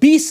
$20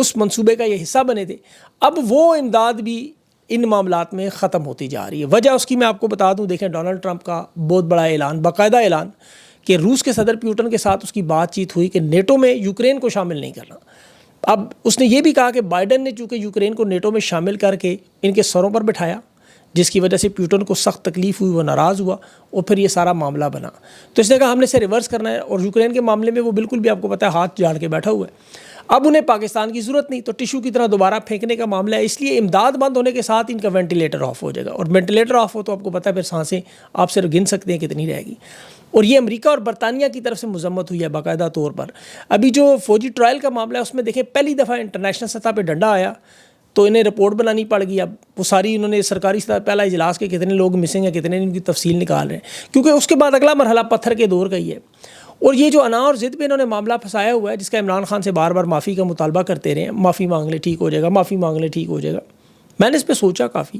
اس منصوبے کا یہ حصہ بنے تھے. اب وہ امداد بھی ان معاملات میں ختم ہوتی جا رہی ہے. وجہ اس کی میں آپ کو بتا دوں, دیکھیں ڈونلڈ ٹرمپ کا بہت بڑا اعلان, باقاعدہ اعلان, کہ روس کے صدر پیوٹن کے ساتھ اس کی بات چیت ہوئی کہ نیٹو میں یوکرین کو شامل نہیں کرنا. اب اس نے یہ بھی کہا کہ بائیڈن نے چونکہ یوکرین کو نیٹو میں شامل کر کے ان کے سروں پر بٹھایا, جس کی وجہ سے پیوٹن کو سخت تکلیف ہوئی, وہ ناراض ہوا اور پھر یہ سارا معاملہ بنا. تو اس نے کہا ہم نے اسے ریورس کرنا ہے, اور یوکرین کے معاملے میں وہ بالکل بھی آپ کو پتہ ہے ہاتھ جاڑ کے بیٹھا ہوا ہے. اب انہیں پاکستان کی ضرورت نہیں, تو ٹیشو کی طرح دوبارہ پھینکنے کا معاملہ ہے. اس لیے امداد بند ہونے کے ساتھ ان کا وینٹیلیٹر آف ہو جائے گا, اور وینٹیلیٹر آف ہو تو آپ کو پتہ ہے پھر سانسیں آپ صرف گن سکتے ہیں کتنی رہے گی. اور یہ امریکہ اور برطانیہ کی طرف سے مذمت ہوئی ہے باقاعدہ طور پر. ابھی جو فوجی ٹرائل کا معاملہ ہے اس میں دیکھیں پہلی دفعہ انٹرنیشنل سطح پہ ڈنڈا آیا تو انہیں رپورٹ بنانی پڑ گئی. اب وہ ساری انہوں نے سرکاری سطح پہلا اجلاس کے کتنے لوگ مسنگ ہیں, کتنے ان کی تفصیل نکال رہے ہیں, کیونکہ اس کے بعد اگلا مرحلہ پتھر کے دور کا ہی ہے. اور یہ جو انا اور ضد پہ انہوں نے معاملہ پھنسایا ہوا ہے, جس کا عمران خان سے بار بار معافی کا مطالبہ کرتے رہے ہیں, معافی مانگ لے ٹھیک ہو جائے گا, معافی مانگ لے ٹھیک ہو جائے گا. میں نے اس پہ سوچا کافی.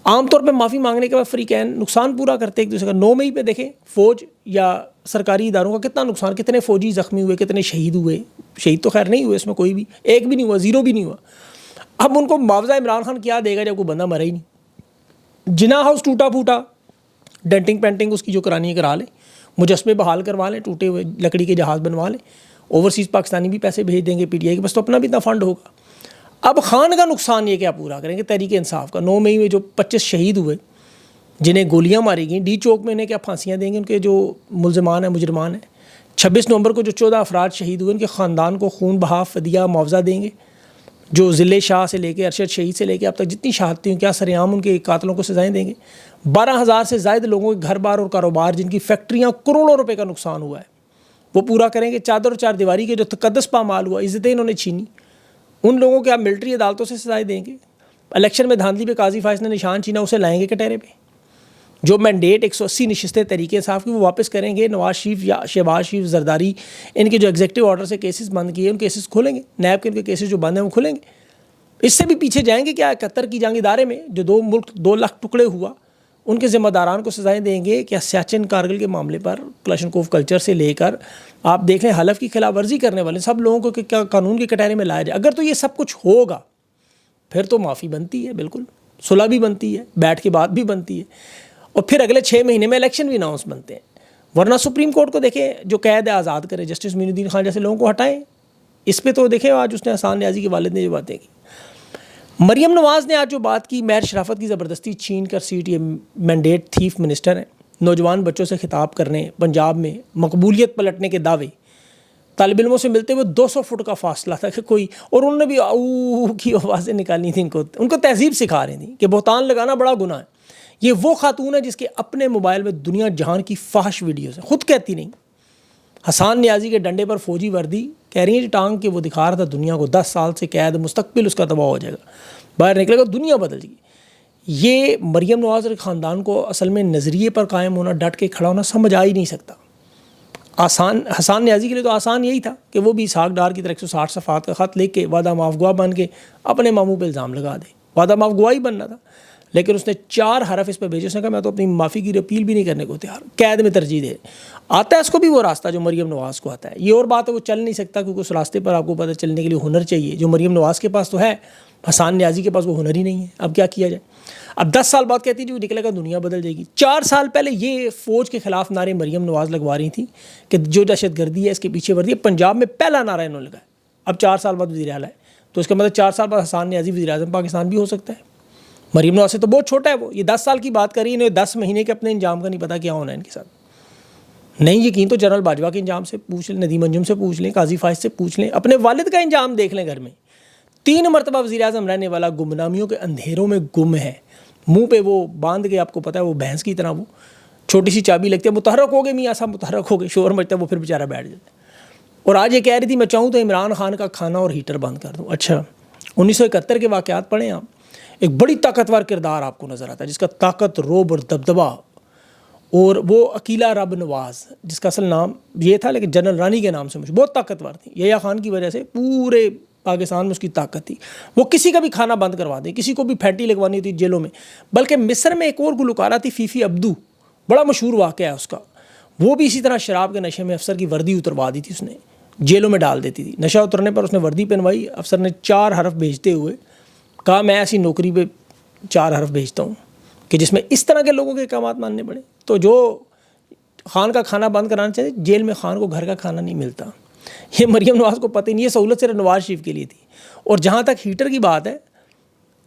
عام طور پہ معافی مانگنے کے بعد فریقین نقصان پورا کرتے ایک دوسرے کا. 9 مئی پہ دیکھیں فوج یا سرکاری اداروں کا کتنا نقصان, کتنے فوجی زخمی ہوئے, کتنے شہید ہوئے. شہید تو خیر نہیں ہوئے اس میں کوئی بھی, ایک بھی نہیں ہوا, 0 بھی نہیں ہوا. اب ان کو معاوضہ عمران خان کیا دے گا جب کوئی بندہ مرا ہی نہیں. جناح ہاؤس ٹوٹا پھوٹا, ڈینٹنگ پینٹنگ اس کی جو کرانی ہے کرا لیں, مجسمے بحال کروا لیں, ٹوٹے ہوئے لکڑی کے جہاز بنوا لیں, اوورسیز پاکستانی بھی پیسے بھیج دیں گے پی ٹی آئی کے پاس, تو اپنا بھی اتنا فنڈ ہوگا. اب خان کا نقصان یہ کیا پورا کریں گے تحریک انصاف کا. 9 مئی میں جو 25 شہید ہوئے جنہیں گولیاں ماری گئیں ڈی چوک میں, انہیں کیا پھانسیاں دیں گے ان کے جو ملزمان ہیں, مجرمان ہیں. 26 نومبر کو جو 14 افراد شہید ہوئے ان کے خاندان کو خون بہا فدیہ معاوضہ دیں گے. جو ضلع شاہ سے لے کے ارشد شہید سے لے کے اب تک جتنی شہادتیں ہیں, کیا سرعام ان کے قاتلوں کو سزائیں دیں گے. 12,000 سے زائد لوگوں کے گھر بار اور کاروبار, جن کی فیکٹریاں, کروڑوں روپے کا نقصان ہوا ہے, وہ پورا کریں گے. چادر اور چار دیواری کے جو تقدس پامال ہوا, عزتیں انہوں نے چھینی, ان لوگوں کے آپ ملٹری عدالتوں سے سزائیں دیں گے. الیکشن میں دھاندلی پہ قاضی فائز نے نشان چھینا, اسے لائیں گے کٹہرے پہ. جو مینڈیٹ 180 نشستیں تحریک انصاف کی وہ واپس کریں گے. نواز شریف یا شہباز شریف زرداری, ان کے جو ایگزیکٹو آرڈر سے کیسز بند کیے ان کیسز کھولیں گے. نیب کے ان کے کیسز جو بند ہیں وہ کھولیں گے. اس سے بھی پیچھے جائیں گے کیا, 71 کی جنگ ادارے میں جو 2 ملک 2 لاکھ ٹکڑے ہوا, ان کے ذمہ داران کو سزائیں دیں گے. کیا سیاچن کارگل کے معاملے پر کلاشنکوف کلچر سے لے کر آپ دیکھ لیں حلف کی خلاف ورزی کرنے والے سب لوگوں کو کیا قانون کے کٹہرے میں لایا جائے. اگر تو یہ سب کچھ ہوگا پھر تو معافی بنتی ہے, بالکل صلح بھی بنتی ہے, بیٹھ کے بات بھی بنتی ہے, اور پھر اگلے 6 مہینے میں الیکشن بھی اناؤنس بنتے ہیں. ورنہ سپریم کورٹ کو دیکھیں جو قید ہے آزاد کرے, جسٹس معین الدین خان جیسے لوگوں کو ہٹائیں. اس پہ تو دیکھیں آج اس نے احسان نیازی کے والد نے جو باتیں کی. مریم نواز نے آج جو بات کی, مہر شرافت کی زبردستی چھین کر سیٹ, یہ مینڈیٹ تھیف منسٹر ہیں, نوجوان بچوں سے خطاب کرنے, پنجاب میں مقبولیت پلٹنے کے دعوے, طالب علموں سے ملتے ہوئے 200 فٹ کا فاصلہ تھا کہ کوئی, اور انہوں نے بھی او کی آوازیں نکالنی تھیں. ان کو تہذیب سکھا رہی تھیں کہ بہتان لگانا بڑا گناہ ہے. یہ وہ خاتون ہے جس کے اپنے موبائل میں دنیا جہان کی فحش ویڈیوز ہیں, خود کہتی نہیں. حسان نیازی کے ڈنڈے پر فوجی وردی, کہہ رہی ہیں ٹانگ کہ وہ دکھا رہا تھا دنیا کو 10 سال سے قید, مستقبل اس کا تباہ ہو جائے گا, باہر نکلے گا دنیا بدل جائے گی. یہ مریم نواز اور خاندان کو اصل میں نظریے پر قائم ہونا, ڈٹ کے کھڑا ہونا سمجھ آ ہی نہیں سکتا. حسان نیازی کے لیے تو آسان یہی تھا کہ وہ بھی اسحاق ڈار کی طرح 160 صفحات کا خط لکھ کے وعدہ معاف گواہ بن کے اپنے ماموں پہ الزام لگا دے. وعدہ معاف گواہ ہی بننا تھا, لیکن اس نے 4 حرف اس پہ بھیجے. اس نے کہا میں تو اپنی معافی کی اپیل بھی نہیں کرنے کو تیار, قید میں ترجیح دے. آتا ہے اس کو بھی وہ راستہ جو مریم نواز کو آتا ہے. یہ اور بات ہے وہ چل نہیں سکتا کیونکہ اس راستے پر آپ کو پتہ چلنے کے لیے ہنر چاہیے, جو مریم نواز کے پاس تو ہے, حسان نیازی کے پاس وہ ہنر ہی نہیں ہے. اب کیا کیا جائے. اب 10 سال بعد کہتی جو نکلے گا دنیا بدل جائے گی. 4 سال پہلے یہ فوج کے خلاف نعرے مریم نواز لگوا رہی تھیں کہ جو دہشت گردی ہے اس کے پیچھے ورزی ہے. پنجاب میں پہلا نعرہ انہوں نے لگایا. اب 4 سال بعد وزیر اعلیٰ ہے, تو اس کا مطلب 4 سال بعد حسان نیازی وزیر اعظم پاکستان بھی ہو سکتا ہے. مریم نواز سے تو بہت چھوٹا ہے وہ, یہ 10 سال کی بات کر رہی ہے, انہیں 10 مہینے کے اپنے انجام کا نہیں پتا کیا ہونا ہے ان کے ساتھ. نہیں یقین تو جنرل باجوہ کے انجام سے پوچھ لیں, ندیم انجم سے پوچھ لیں, قاضی فائز سے پوچھ لیں, اپنے والد کا انجام دیکھ لیں. گھر میں 3 مرتبہ وزیر اعظم رہنے والا گمنامیوں کے اندھیروں میں گم ہے. منہ پہ وہ باندھ کے, آپ کو پتہ ہے وہ بھینس کی طرح وہ چھوٹی سی چابی لگتی ہے, متحرک ہو گئے میاں صاحب, متحرک ہو گئے, شور مچتا ہے, وہ پھر بیچارہ بیٹھ جاتا ہے. اور آج یہ کہہ رہی تھی میں چاہوں تو عمران خان کا کھانا اور ہیٹر بند کر دوں. اچھا 1971 کے واقعات پڑھیں آپ, ایک بڑی طاقتور کردار آپ کو نظر آتا ہے جس کا طاقت, روب اور دبدبا, اور وہ عقیلہ رب نواز جس کا اصل نام یہ تھا لیکن جنرل رانی کے نام سے مجھے, بہت طاقتور تھی. یحییٰ خان کی وجہ سے پورے پاکستان میں اس کی طاقت تھی. وہ کسی کا بھی کھانا بند کروا دے, کسی کو بھی پھینٹی لگوانی ہوتی جیلوں میں. بلکہ مصر میں ایک اور گلوکارہ تھی فیفی عبدو, بڑا مشہور واقعہ ہے اس کا, وہ بھی اسی طرح شراب کے نشے میں افسر کی وردی اتروا دی تھی اس نے. جیلوں میں ڈال دیتی تھی. نشہ اترنے پر اس نے وردی پہنوائی, افسر نے 4 حرف بھیجتے ہوئے کہا میں ایسی نوکری پہ 4 حرف بھیجتا ہوں کہ جس میں اس طرح کے لوگوں کے احکامات ماننے پڑے. تو جو خان کا کھانا بند کرانا چاہتے, جیل میں خان کو گھر کا کھانا نہیں ملتا. یہ مریم نواز کو پتہ ہی نہیں, یہ سہولت صرف نواز شریف کے لیے تھی. اور جہاں تک ہیٹر کی بات ہے,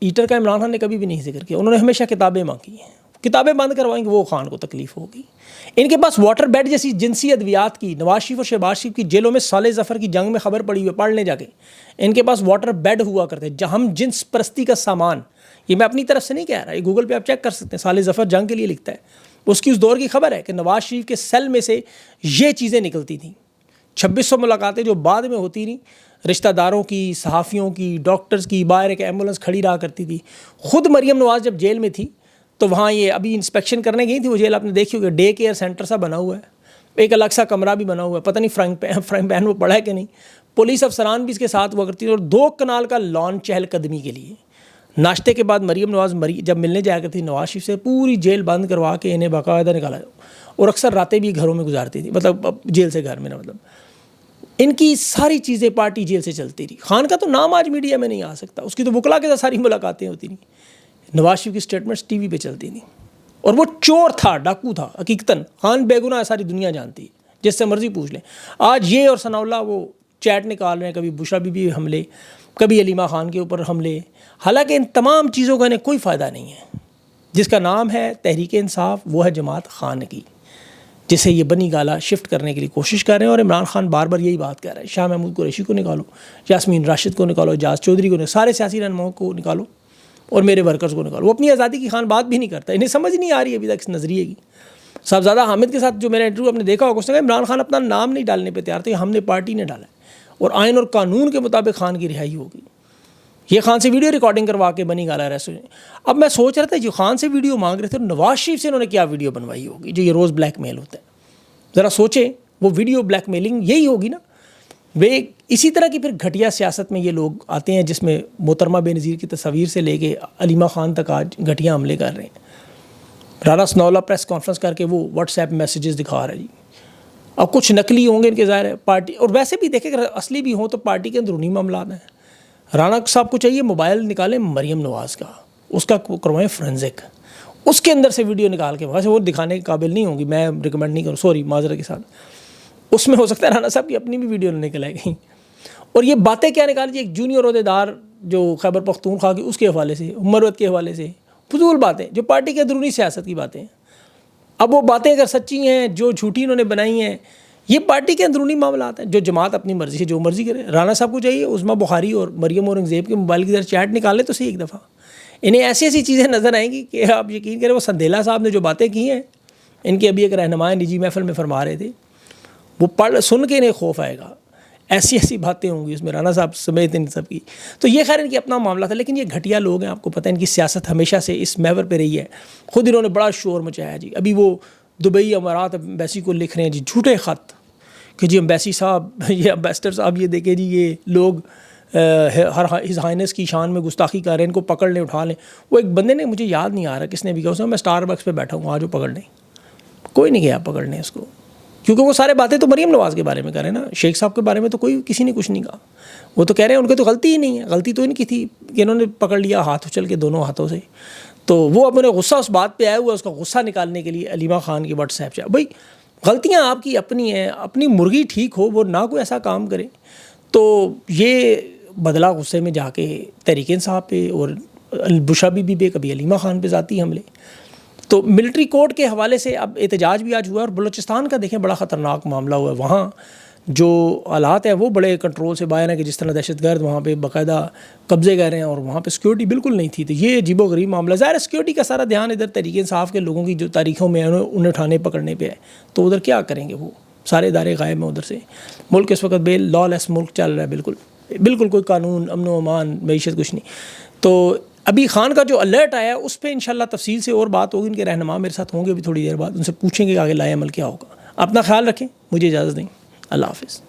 ہیٹر کا عمران خان نے کبھی بھی نہیں ذکر کیا. انہوں نے ہمیشہ کتابیں مانگی ہیں, کتابیں بند کروائیں گے وہ خان کو تکلیف ہوگی. ان کے پاس واٹر بیڈ جیسی جنسی ادویات کی, نواز شریف اور شہباز شریف کی جیلوں میں صالح ظفر کی جنگ میں خبر پڑی ہوئی, پڑھ لیں جا کے. ان کے پاس واٹر بیڈ ہوا کرتے جہاں ہم جنس پرستی کا سامان, یہ میں اپنی طرف سے نہیں کہہ رہا, یہ گوگل پہ آپ چیک کر سکتے ہیں, صالح ظفر جنگ کے لیے لکھتا ہے. اس کی اس دور کی خبر ہے کہ نواز شریف کے سیل میں سے یہ چیزیں نکلتی تھیں. 2600 ملاقاتیں جو بعد میں ہوتی رہیں, رشتہ داروں کی, صحافیوں کی, ڈاکٹرز کی, باہر ایک ایمبولینس کھڑی رہا کرتی تھی. خود مریم نواز جب جیل میں تھی تو وہاں یہ ابھی انسپیکشن کرنے گئی تھی وہ جیل, آپ نے دیکھی ہوگی, ڈے کیئر سینٹر سا بنا ہوا ہے, ایک الگ سا کمرہ بھی بنا ہوا ہے, پتہ نہیں فرائنگ پین وہ پڑا ہے کہ نہیں. پولیس افسران بھی اس کے ساتھ ہوا کرتی تھی, اور 2 کنال کا لان چہل قدمی کے لیے. ناشتے کے بعد مریم نواز جب ملنے جایا کرتی نواز شریف سے, پوری جیل بند کروا کے انہیں باقاعدہ نکالا, اور اکثر راتیں بھی گھروں میں گزارتی تھی, مطلب جیل سے گھر میں, مطلب ان کی ساری چیزیں پارٹی جیل سے چلتی رہی. خان کا تو نام آج میڈیا میں نہیں آ سکتا, اس کی تو وکلا کے ساتھ ساری ملاقاتیں ہوتی رہیں. نواز شریف کی سٹیٹمنٹس ٹی وی پہ چلتی تھیں. اور وہ چور تھا, ڈاکو تھا حقیقتاً. خان بے گناہ ساری دنیا جانتی ہے, جس سے مرضی پوچھ لیں. آج یہ اور ثناء اللہ وہ چیٹ نکال رہے ہیں, کبھی بشرا بی بی حملے, کبھی علیمہ خان کے اوپر حملے. حالانکہ ان تمام چیزوں کا انہیں کوئی فائدہ نہیں ہے. جس کا نام ہے تحریک انصاف, وہ ہے جماعت خان کی, جسے یہ بنی گالا شفٹ کرنے کے لیے کوشش کر رہے ہیں. اور عمران خان بار بار یہی بات کہہ رہا ہے, شاہ محمود قریشی کو نکالو, یاسمین راشد کو نکالو, اعجاز چودھری کو نکالو, سارے سیاسی رہنماؤں کو نکالو, اور میرے ورکرز کو نکالو. وہ اپنی آزادی کی خان بات بھی نہیں کرتا, انہیں سمجھ نہیں آ رہی ابھی تک اس نظریے کی. صاحبزادہ حامد کے ساتھ جو میرا انٹرویو آپ نے دیکھا ہوگا, اس نے کہا عمران خان اپنا نام نہیں ڈالنے پہ تیار تھے, ہم نے پارٹی نے ڈالا ہے, اور آئین اور قانون کے مطابق خان کی رہائی ہوگی. یہ خان سے ویڈیو ریکارڈنگ کروا کے بنی گالا ریسٹ. اب میں سوچ رہا تھا جو خان سے ویڈیو مانگ رہے تھے, نواز شریف سے انہوں نے کیا ویڈیو بنوائی ہوگی, جو یہ روز بلیک میل ہوتا ہے. ذرا سوچیں, وہ ویڈیو بلیک میلنگ یہی ہوگی نا. وہ اسی طرح کی پھر گھٹیا سیاست میں یہ لوگ آتے ہیں, جس میں محترمہ بے نظیر کی تصاویر سے لے کے علیمہ خان تک آج گھٹیا حملے کر رہے ہیں. رانا ثناء اللہ پریس کانفرنس کر کے وہ واٹس ایپ میسیجز دکھا رہا ہے جی. اب کچھ نقلی ہوں گے ان کے, ظاہر ہے پارٹی, اور ویسے بھی دیکھیں اگر اصلی بھی ہوں تو پارٹی کے اندرونی معاملات ہیں. رانا صاحب کو چاہیے موبائل نکالیں مریم نواز کا, اس کا کروائیں فرینزک, اس کے اندر سے ویڈیو نکال کے, ویسے وہ دکھانے کے قابل نہیں ہوں گی, میں ریکمینڈ نہیں کروں, سوری معذرت کے ساتھ. اس میں ہو سکتا ہے رانا صاحب کی اپنی بھی ویڈیو نکل آئے گی. اور یہ باتیں کیا نکال جی, ایک جونیئر عہدیدار جو خیبر پختونخوا کی, اس کے حوالے سے, مروت کے حوالے سے, فضول باتیں جو پارٹی کے اندرونی سیاست کی باتیں ہیں. اب وہ باتیں اگر سچی ہیں, جو جھوٹی انہوں نے بنائی ہیں, یہ پارٹی کے اندرونی معاملات ہیں. جو جماعت اپنی مرضی سے جو مرضی کرے. رانا صاحب کو چاہیے عظمیٰ بخاری اور مریم اورنگزیب کے موبائل کی ذرا چیٹ نکالیں تو صحیح ایک دفعہ. انہیں ایسی ایسی چیزیں نظر آئیں گی کہ آپ یقین کریں, وہ سندیلا صاحب نے جو باتیں کی ہیں, ان کے ابھی ایک رہنما نجی محفل میں فرما رہے تھے, وہ پڑھ سن کے انہیں خوف آئے گا. ایسی ایسی باتیں ہوں گی اس میں, رانا صاحب سمیت ان سب کی. تو یہ خیر ان کی اپنا معاملہ تھا, لیکن یہ گھٹیا لوگ ہیں, آپ کو پتہ ہے ان کی سیاست ہمیشہ سے اس محور پہ رہی ہے. خود انہوں نے بڑا شور مچایا جی. ابھی وہ دبئی امارات امبیسی کو لکھ رہے ہیں جی جھوٹے خط کہ جی امبیسی صاحب, یہ امبیسڈر صاحب, یہ دیکھیں جی یہ لوگ ہر ہز ہائنس کی شان میں گستاخی کر رہے ہیں, ان کو پکڑ لیں, اٹھا لیں. وہ ایک بندے نے, مجھے یاد نہیں آ رہا کس نے بھی کہا, اس میں اسٹار بکس پہ بیٹھا ہوں, آج وہ پکڑ لیں. کوئی نہیں گیا پکڑنے اس کو, کیونکہ وہ سارے باتیں تو مریم نواز کے بارے میں کر رہے ہیں نا. شیخ صاحب کے بارے میں تو کوئی کسی نے کچھ نہیں کہا. وہ تو کہہ رہے ہیں ان کی تو غلطی ہی نہیں ہے. غلطی تو ان کی تھی کہ انہوں نے پکڑ لیا ہاتھ اچل کے دونوں ہاتھوں سے. تو وہ اب انہیں غصہ اس بات پہ آیا ہوا ہے, اس کا غصہ نکالنے کے لیے علیمہ خان کی واٹس ایپ چاہے. بھائی غلطیاں آپ کی اپنی ہیں, اپنی مرغی ٹھیک ہو, وہ نہ کوئی ایسا کام کرے. تو یہ بدلہ غصے میں جا کے تحریک انصاف پہ اور بشرا بی بی پہ, کبھی علیمہ خان پہ ذاتی حملے. تو ملٹری کوڈ کے حوالے سے اب احتجاج بھی آج ہوا ہے. اور بلوچستان کا دیکھیں بڑا خطرناک معاملہ ہوا ہے. وہاں جو حالات ہیں وہ بڑے کنٹرول سے باہر ہیں, کہ جس طرح دہشت گرد وہاں پہ باقاعدہ قبضے کر رہے ہیں, اور وہاں پہ سیکورٹی بالکل نہیں تھی. تو یہ عجیب و غریب معاملہ. ظاہر ہے سیکورٹی کا سارا دھیان ادھر تحریک انصاف کے لوگوں کی جو تاریخوں میں انہیں اٹھانے پکڑنے پہ ہے. تو ادھر کیا کریں گے, وہ سارے ادارے غائب ہیں ادھر سے. ملک اس وقت بے لا لیس ملک چل رہا ہے, بالکل کوئی قانون, امن و امان, معیشت کچھ نہیں. تو ابھی خان کا جو الرٹ آیا ہے اس پہ انشاءاللہ تفصیل سے اور بات ہوگی. ان کے رہنما میرے ساتھ ہوں گے ابھی تھوڑی دیر بعد, ان سے پوچھیں گے کہ آگے لائے عمل کیا ہوگا. اپنا خیال رکھیں, مجھے اجازت دیں. اللہ حافظ.